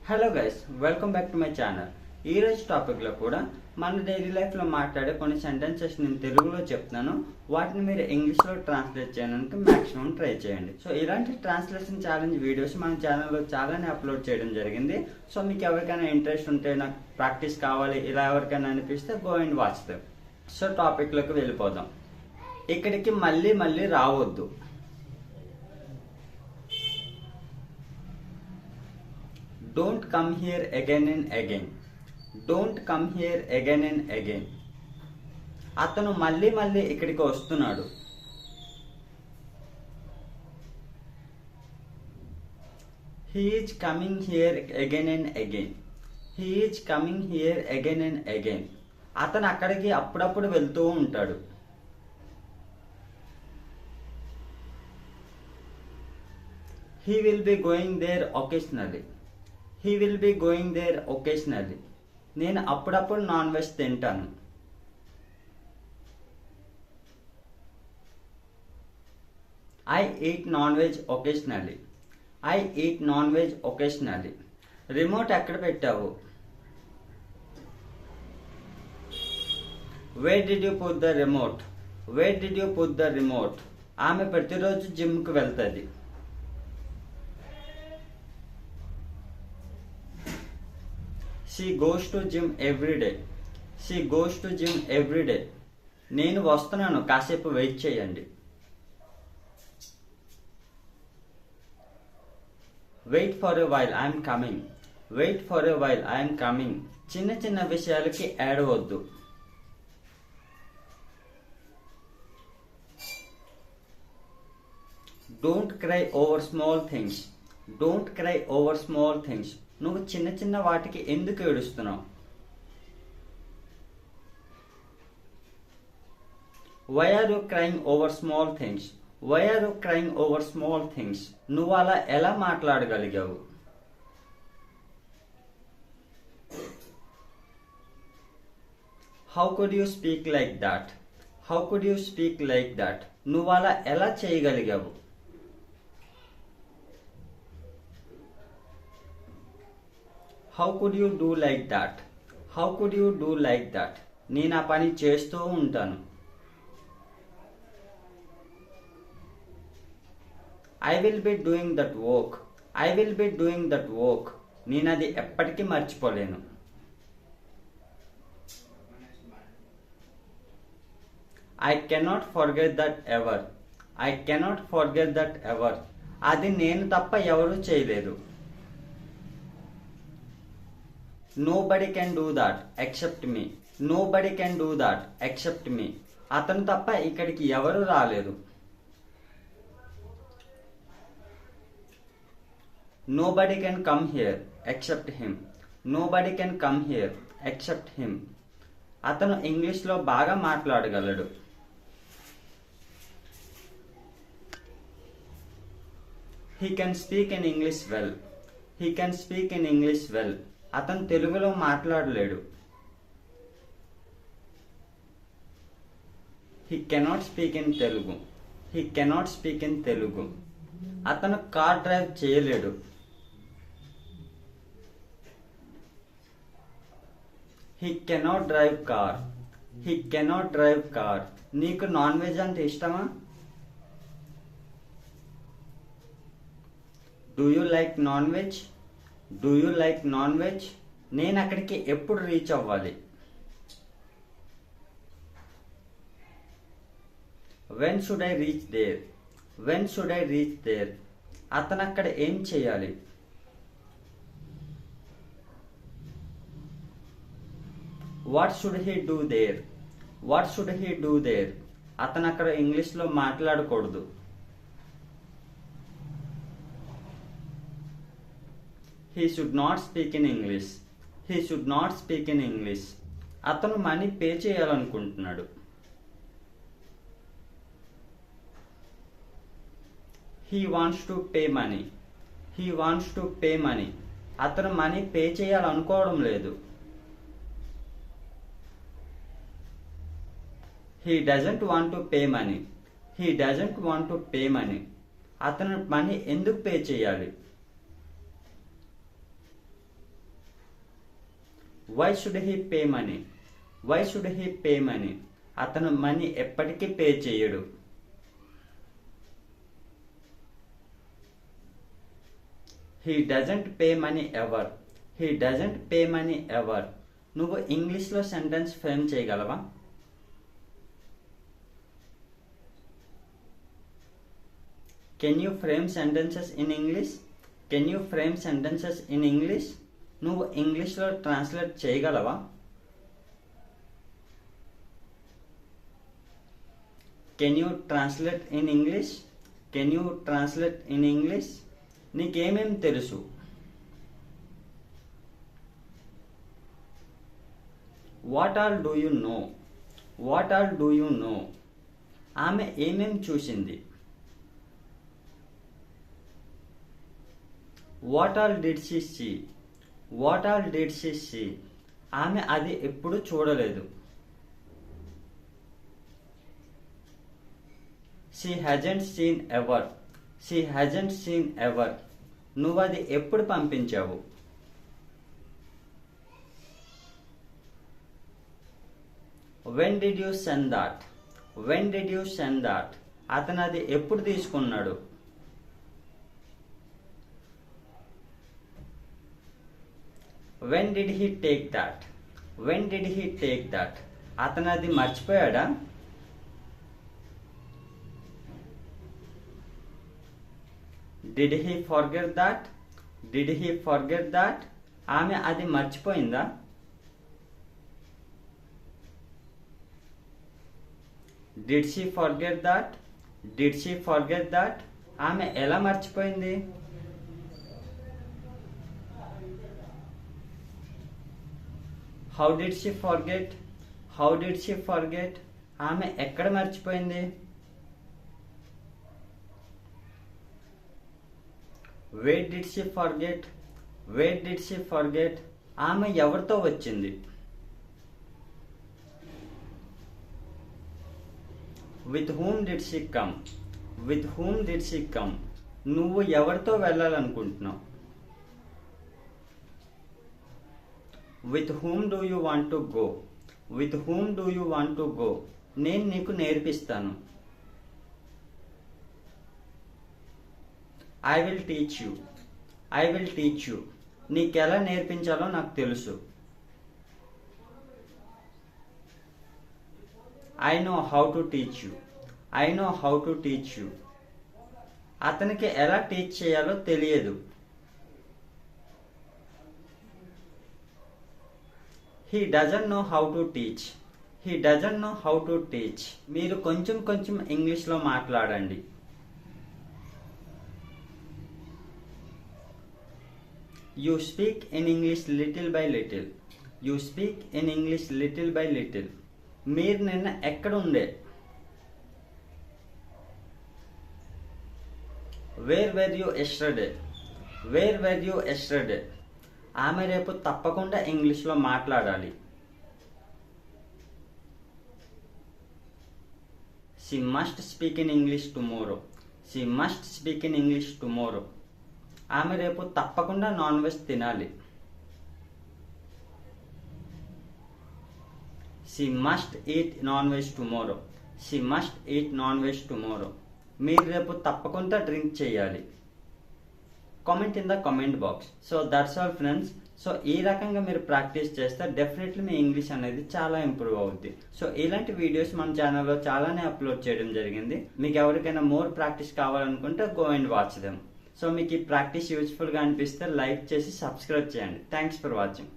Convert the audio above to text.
Hello guys, welcome back to my channel. ఈ రోజు టాపిక్లో కూడా మన డైలీ లైఫ్లో మాట్లాడే కొన్ని సెంటెన్సెస్ నేను తెలుగులో చెప్తున్నాను. వాటిని మీరు ఇంగ్లీష్లో ట్రాన్స్లేట్ చేయడానికి మ్యాక్సిమం ట్రై చేయండి. సో ఇలాంటి ట్రాన్స్లేషన్ ఛాలెంజ్ వీడియోస్ మన ఛానల్లో చాలానే అప్లోడ్ చేయడం జరిగింది. సో మీకు ఎవరికైనా ఇంట్రెస్ట్ ఉంటే, నాకు ప్రాక్టీస్ కావాలి ఇలా ఎవరికైనా అనిపిస్తే go and watch them. So టాపిక్లోకి వెళ్ళిపోదాం. ఇక్కడికి మళ్ళీ మళ్ళీ రావద్దు. Don't come here again and again. Don't come here again and again. అతను మళ్ళీ మళ్ళీ ఇక్కడికి వస్తున్నాడు. He is coming here again and again. He is coming here again and again. అతను అక్కడికి అప్పుడప్పుడు వెళ్తూ ఉంటాడు. He will be going there occasionally. He will be going there occasionally. నేను అప్పుడప్పుడు నాన్ వెజ్ తింటాను. I eat non-veg occasionally. I eat non-veg occasionally. Remote ఎక్కడ పెట్టావు? Where did you put the remote? Where did you put the remote? ఆమె ప్రతిరోజు జిమ్కి వెళ్తుంది. She goes to gym every day. She goes to gym every day. నేను వస్తున్నాను, కాసేపు wait చేయండి. Wait for a while, I am coming. Wait for a while, I am coming. చిన్న చిన్న విషయాలకి ఏడవద్దు. Don't cry over small things. Don't cry over small things. నువ్వు చిన్న చిన్న వాటికి ఎందుకు ఏడుస్తున్నావు? Why are you crying over small things? Why are you crying over small things? నువ్వు అలా ఎలా మాట్లాడగలిగావు? How could you speak like that? How could you speak like that? నువ్వు అలా ఎలా చేయగలిగావు? How could you do like that? How could you do like that? నేను ఆ పని చేస్తూ ఉంటాను. I will be doing that work. I will be doing that work. నేను అది ఎప్పటికీ మర్చిపోలేను. I cannot forget that ever. I cannot forget that ever. అది నేను తప్ప ఎవరు చేయలేరు. Nobody can do that except me. Nobody can do that except me. అతను తప్ప ఇక్కడికి ఎవరు రాలేరు. Nobody can come here except him. Nobody can come here except him. అతను ఇంగ్లీష్లో బాగా మాట్లాడగలడు. He can speak in English well. He can speak in English well. అతను తెలుగులో మాట్లాడలేడు. He cannot speak in Telugu. He cannot speak in Telugu. అతను car drive చేయలేడు. He cannot drive car. He cannot drive car. నీకు non veg అంటే ఇష్టమా? Do you like non-veg? Do you like non-veg? నేను అక్కడికి ఎప్పుడు రీచ్ అవ్వాలి? When should I reach there? When should I reach there? అతను అక్కడ ఏం చేయాలి? What should he do there? What should he do there? అతను అక్కడ ఇంగ్లీష్లో మాట్లాడకూడదు. He should not speak in English. He should not speak in English. అతను money pay చేయాలనుకుంటున్నాడు. He wants to pay money. He wants to pay money. అతను money pay చేయాలనుకోవడం లేదు. He doesn't want to pay money. He doesn't want to pay money. అతను money ఎందుకు pay చేయాలి? Why should he pay money? Why should he pay money? అతను money ఎప్పటికీ pay చేయడు. He doesn't pay money ever. He doesn't pay money ever. నువ్వు ఇంగ్లీష్లో sentence frame చేయగలవా? Can you frame sentences in English? Can you frame sentences in English? నువ్వు ఇంగ్లీష్లో translate చేయగలవా? Can you translate in English? Can you translate in English? నీకేమేం తెలుసు? What all do you no? What all do you know? ఆమె ఏమేం చూసింది? What all did she see? What all did she see? ఆమె అది ఎప్పుడు చూడలేదు. She hasn't seen ever. She hasn't seen ever. నువ్వు అది ఎప్పుడు పంపించావు? When did you send that? When did you send that? అతను అది ఎప్పుడు తీసుకున్నాడు? When did he take that? When did he take that? అతను అది మర్చిపోయాడా? Did he forget that? Did he forget that? ఆమె అది మర్చిపోయిందా? Did she forget that? Did she forget that? ఆమె ఎలా మర్చిపోయింది? How did she forget? How did she forget? ఆమె ఎక్కడ మర్చిపోయింది? Where did she forget? Where did she forget? ఆమె ఎవరితో వచ్చింది? With whom did she come? With whom did she come? నువ్వు ఎవరితో వెళ్ళాలనుకుంటున్నావు? With whom do you want to go? With whom do you want to go? నేను నీకు నేర్పిస్తాను. I will teach you. I will teach you. నీకెలా నేర్పించాలో నాకు తెలుసు. I know how to teach you. I know how to teach you. అతనికి ఎలా teach చేయాలో తెలియదు. He doesn't know how to teach. He doesn't know how to teach. మీరు కొంచెం ఇంగ్లీష్లో మాట్లాడండి. You speak in English little by little. You speak in English little by little. మీరు నిన్న ఎక్కడ ఉండే? Where were you yesterday? Where were you yesterday? ఆమె రేపు తప్పకుండా ఇంగ్లీష్లో మాట్లాడాలి. She must speak in English tomorrow. She must speak in English tomorrow. ఆమె రేపు తప్పకుండా నాన్ వెజ్ తినాలి. She must eat non veg tomorrow. She must eat non veg tomorrow. మీరు రేపు తప్పకుండా డ్రింక్ చేయాలి. Comment in the comment box. So that's all friends. So ఈ రకంగా మీరు ప్రాక్టీస్ చేస్తే డెఫినెట్లీ మీ ఇంగ్లీష్ అనేది చాలా ఇంప్రూవ్ అవుద్ది. సో ఇలాంటి వీడియోస్ మన ఛానల్లో చాలానే అప్లోడ్ చేయడం జరిగింది. మీకు ఎవరికైనా మోర్ ప్రాక్టీస్ కావాలనుకుంటే go and watch them. So మీకు ఈ ప్రాక్టీస్ యూజ్ఫుల్గా అనిపిస్తే లైక్ చేసి సబ్స్క్రైబ్ చేయండి. Thanks for watching.